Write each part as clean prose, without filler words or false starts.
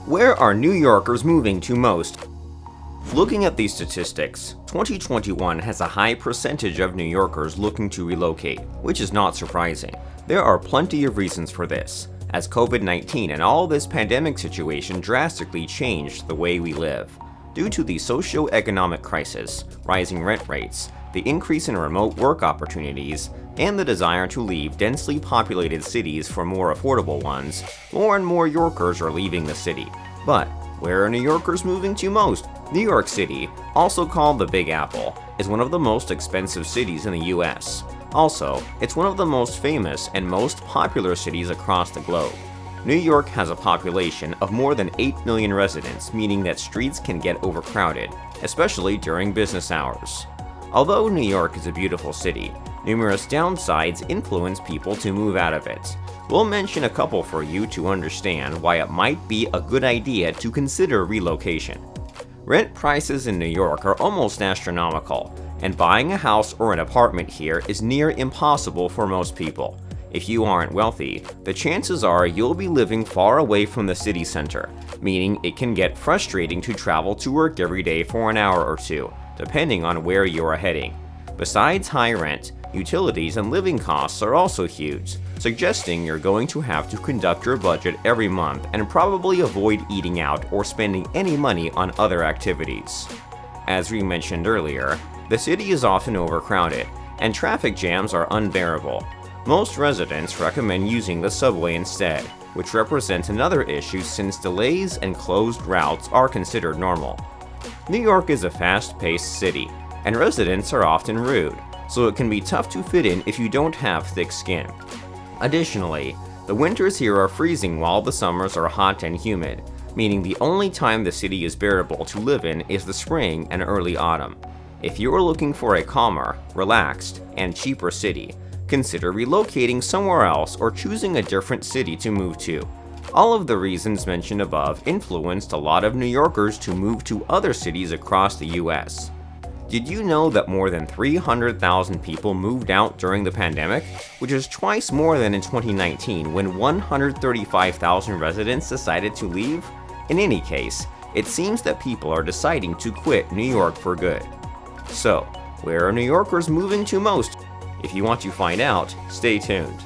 Where are New Yorkers moving to most? Looking at these statistics, 2021 has a high percentage of New Yorkers looking to relocate, which is not surprising. There are plenty of reasons for this, as COVID-19 and all this pandemic situation drastically changed the way we live. Due to the socio-economic crisis, rising rent rates, the increase in remote work opportunities, and the desire to leave densely populated cities for more affordable ones, more and more Yorkers are leaving the city. But where are New Yorkers moving to most? New York City, also called the Big Apple, is one of the most expensive cities in the US. Also, it's one of the most famous and most popular cities across the globe. New York has a population of more than 8 million residents, meaning that streets can get overcrowded, especially during business hours. Although New York is a beautiful city, numerous downsides influence people to move out of it. We'll mention a couple for you to understand why it might be a good idea to consider relocation. Rent prices in New York are almost astronomical, and buying a house or an apartment here is near impossible for most people. If you aren't wealthy, the chances are you'll be living far away from the city center, meaning it can get frustrating to travel to work every day for an hour or two, depending on where you're heading. Besides high rent, utilities and living costs are also huge, suggesting you're going to have to conduct your budget every month and probably avoid eating out or spending any money on other activities. As we mentioned earlier, the city is often overcrowded, and traffic jams are unbearable. Most residents recommend using the subway instead, which represents another issue since delays and closed routes are considered normal. New York is a fast-paced city, and residents are often rude, so it can be tough to fit in if you don't have thick skin. Additionally, the winters here are freezing while the summers are hot and humid, meaning the only time the city is bearable to live in is the spring and early autumn. If you are looking for a calmer, relaxed, and cheaper city, consider relocating somewhere else or choosing a different city to move to. All of the reasons mentioned above influenced a lot of New Yorkers to move to other cities across the US. Did you know that more than 300,000 people moved out during the pandemic, which is twice more than in 2019 when 135,000 residents decided to leave? In any case, it seems that people are deciding to quit New York for good. So, where are New Yorkers moving to most? If you want to find out, stay tuned.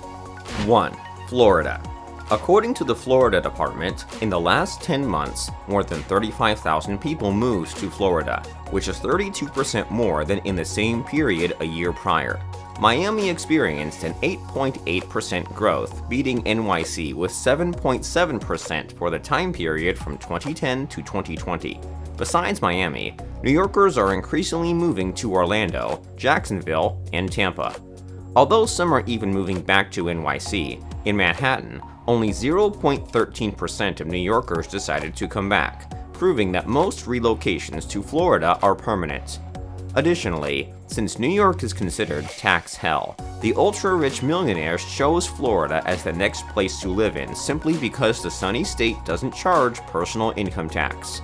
1. Florida. According to the Florida Department, in the last 10 months, more than 35,000 people moved to Florida, which is 32% more than in the same period a year prior. Miami experienced an 8.8% growth, beating NYC with 7.7% for the time period from 2010 to 2020. Besides Miami, New Yorkers are increasingly moving to Orlando, Jacksonville, and Tampa. Although some are even moving back to NYC, in Manhattan, only 0.13% of New Yorkers decided to come back, proving that most relocations to Florida are permanent. Additionally, since New York is considered tax hell, the ultra-rich millionaires chose Florida as the next place to live in simply because the sunny state doesn't charge personal income tax.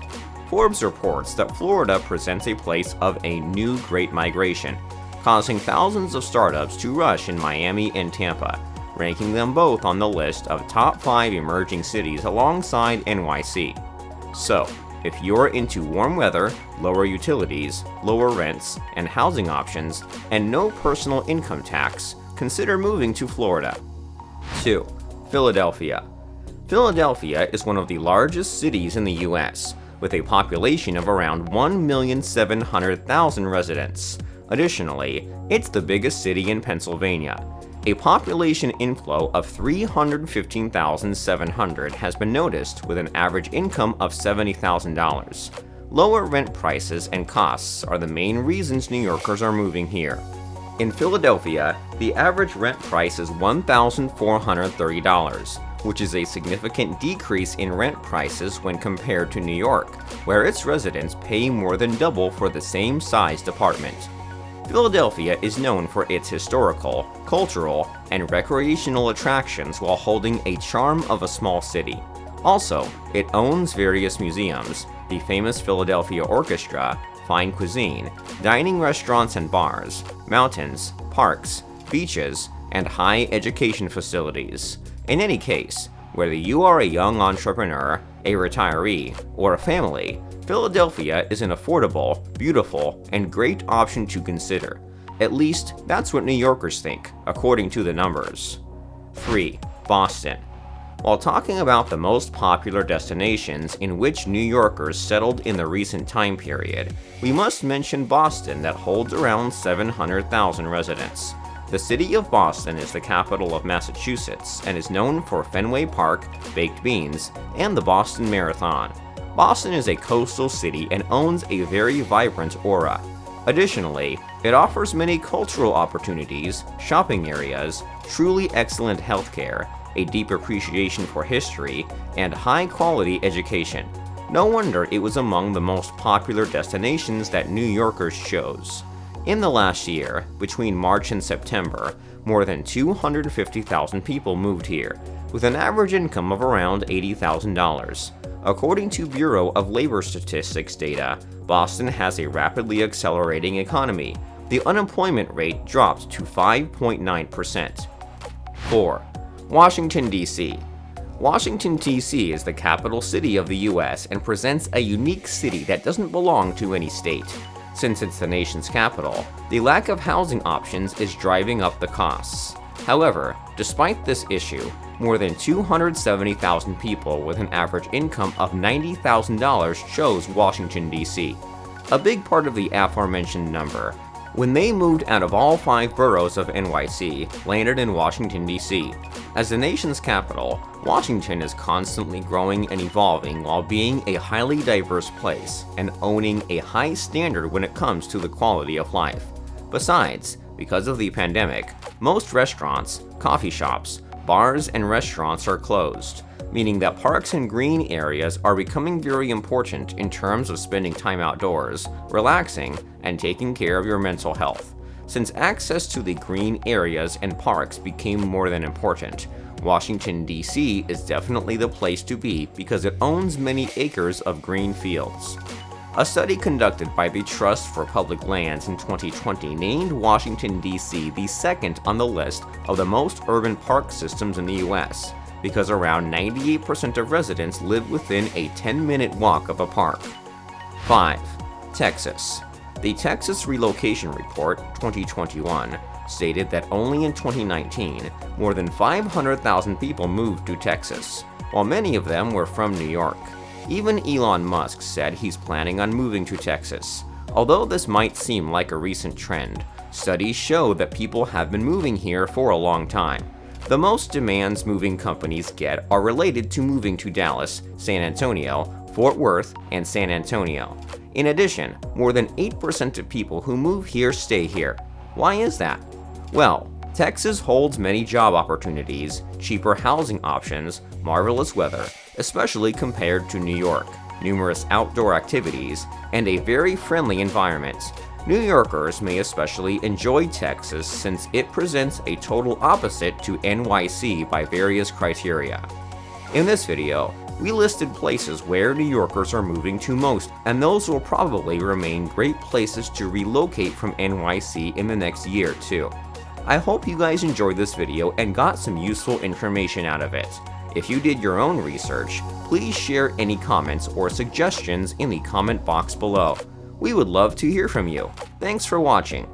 Forbes reports that Florida presents a place of a new great migration, causing thousands of startups to rush in Miami and Tampa, ranking them both on the list of top 5 emerging cities alongside NYC. So, if you're into warm weather, lower utilities, lower rents, and housing options, and no personal income tax, consider moving to Florida. 2. Philadelphia. Philadelphia is one of the largest cities in the US, with a population of around 1,700,000 residents. Additionally, it's the biggest city in Pennsylvania. A population inflow of 315,700 has been noticed, with an average income of $70,000. Lower rent prices and costs are the main reasons New Yorkers are moving here. In Philadelphia, the average rent price is $1,430, which is a significant decrease in rent prices when compared to New York, where its residents pay more than double for the same sized apartment. Philadelphia is known for its historical, cultural, and recreational attractions while holding a charm of a small city. Also, it owns various museums, the famous Philadelphia Orchestra, fine cuisine, dining restaurants and bars, mountains, parks, beaches, and high education facilities. In any case, Whether you are a young entrepreneur, a retiree, or a family, Philadelphia is an affordable, beautiful, and great option to consider. At least, that's what New Yorkers think, according to the numbers. 3. Boston. While talking about the most popular destinations in which New Yorkers settled in the recent time period, we must mention Boston that holds around 700,000 residents. The city of Boston is the capital of Massachusetts and is known for Fenway Park, baked beans, and the Boston Marathon. Boston is a coastal city and owns a very vibrant aura. Additionally, it offers many cultural opportunities, shopping areas, truly excellent healthcare, a deep appreciation for history, and high-quality education. No wonder it was among the most popular destinations that New Yorkers chose. In the last year, between March and September, more than 250,000 people moved here, with an average income of around $80,000. According to Bureau of Labor Statistics data, Boston has a rapidly accelerating economy. The unemployment rate dropped to 5.9%. 4. Washington, D.C. Washington, D.C. is the capital city of the U.S. and presents a unique city that doesn't belong to any state. Since it's the nation's capital, the lack of housing options is driving up the costs. However, despite this issue, more than 270,000 people with an average income of $90,000 chose Washington, D.C. A big part of the aforementioned number, when they moved out of all 5 boroughs of NYC, landed in Washington, D.C. As the nation's capital, Washington is constantly growing and evolving while being a highly diverse place and owning a high standard when it comes to the quality of life. Besides, because of the pandemic, most restaurants, coffee shops, bars, and restaurants are closed, meaning that parks and green areas are becoming very important in terms of spending time outdoors, relaxing, and taking care of your mental health. Since access to the green areas and parks became more than important, Washington, D.C. is definitely the place to be because it owns many acres of green fields. A study conducted by the Trust for Public Lands in 2020 named Washington, D.C. the second on the list of the most urban park systems in the U.S., because around 98% of residents live within a 10-minute walk of a park. 5. Texas. The Texas Relocation Report 2021 stated that only in 2019, more than 500,000 people moved to Texas, while many of them were from New York. Even Elon Musk said he's planning on moving to Texas. Although this might seem like a recent trend, studies show that people have been moving here for a long time. The most demands moving companies get are related to moving to Dallas, San Antonio, Fort Worth, and San Antonio. In addition, more than 8% of people who move here stay here. Why is that? Well, Texas holds many job opportunities, cheaper housing options, marvelous weather, especially compared to New York, numerous outdoor activities, and a very friendly environment. New Yorkers may especially enjoy Texas since it presents a total opposite to NYC by various criteria. In this video, we listed places where New Yorkers are moving to most, and those will probably remain great places to relocate from NYC in the next year too. I hope you guys enjoyed this video and got some useful information out of it. If you did your own research, please share any comments or suggestions in the comment box below. We would love to hear from you. Thanks for watching.